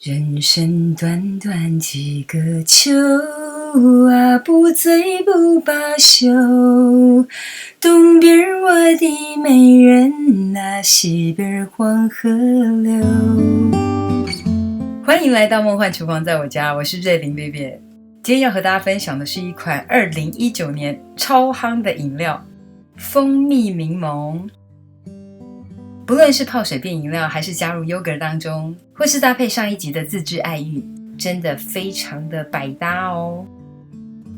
人生短短几个秋啊，不醉不罢休。东边我的美人啊，西边黄河流。欢迎来到梦幻厨房，在我家，我是瑞玲贝贝。今天要和大家分享的是一款2019年超夯的饮料——蜂蜜柠檬。不论是泡水变饮料，还是加入 yogurt 当中，或是搭配上一集的自制爱玉，真的非常的百搭哦。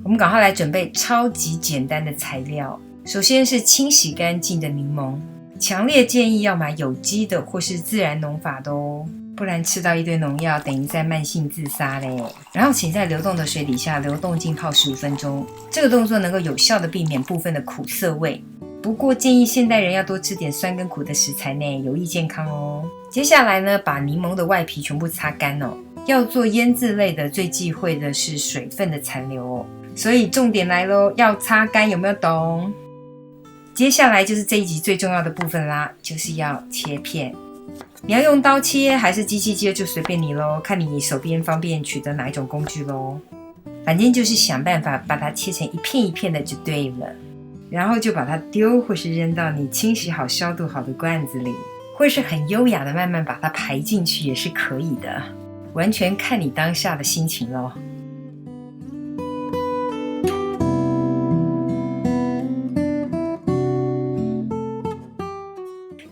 我们赶快来准备超级简单的材料。首先是清洗干净的柠檬，强烈建议要买有机的或是自然农法的哦，不然吃到一堆农药，等于在慢性自杀嘞。然后请在流动的水底下流动浸泡15分钟，这个动作能够有效的避免部分的苦涩味。不过建议现代人要多吃点酸跟苦的食材呢，有益健康哦。接下来呢，把柠檬的外皮全部擦干哦。要做腌制类的，最忌讳的是水分的残留哦。所以重点来咯，要擦干，有没有懂？接下来就是这一集最重要的部分啦，就是要切片。你要用刀切还是机器切就随便你咯，看你手边方便取得哪一种工具咯。反正就是想办法把它切成一片一片的就对了。然后就把它丢或是扔到你清洗好消毒好的罐子里，或是很优雅的慢慢把它排进去也是可以的，完全看你当下的心情咯。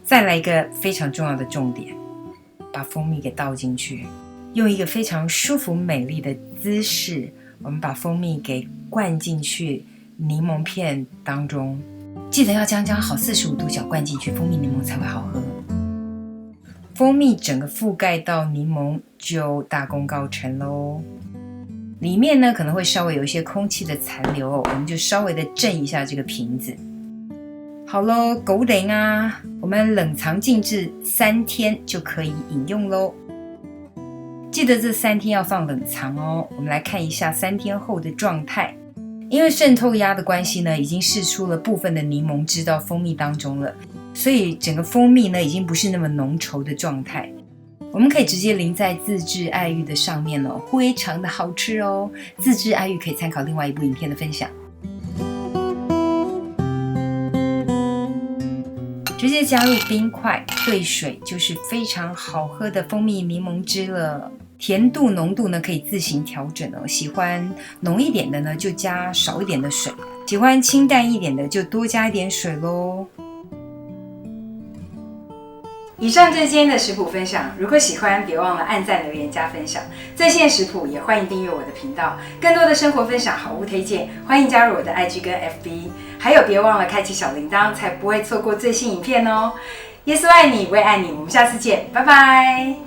再来一个非常重要的重点，把蜂蜜给倒进去，用一个非常舒服美丽的姿势，我们把蜂蜜给灌进去柠檬片当中，记得要将好45度角灌进去，蜂蜜柠檬才会好喝。蜂蜜整个覆盖到柠檬就大功告成咯。里面呢可能会稍微有一些空气的残留哦，我们就稍微的震一下这个瓶子。好咯，狗等啊，我们冷藏静置3天就可以饮用咯。记得这3天要放冷藏哦。我们来看一下3天后的状态。因为渗透压的关系呢，已经释出了部分的柠檬汁到蜂蜜当中了，所以整个蜂蜜呢已经不是那么浓稠的状态。我们可以直接淋在自制爱玉的上面了，非常的好吃哦。自制爱玉可以参考另外一部影片的分享。直接加入冰块兑水，就是非常好喝的蜂蜜柠檬汁了。甜度浓度呢可以自行调整哦，喜欢浓一点的呢就加少一点的水，喜欢清淡一点的就多加一点水咯。以上就是今天的食谱分享，如果喜欢别忘了按赞留言加分享。最新的食谱也欢迎订阅我的频道，更多的生活分享好物推荐，欢迎加入我的 IG 跟 FB， 还有别忘了开启小铃铛，才不会错过最新影片哦。耶稣爱你，我也爱你，我们下次见，拜拜。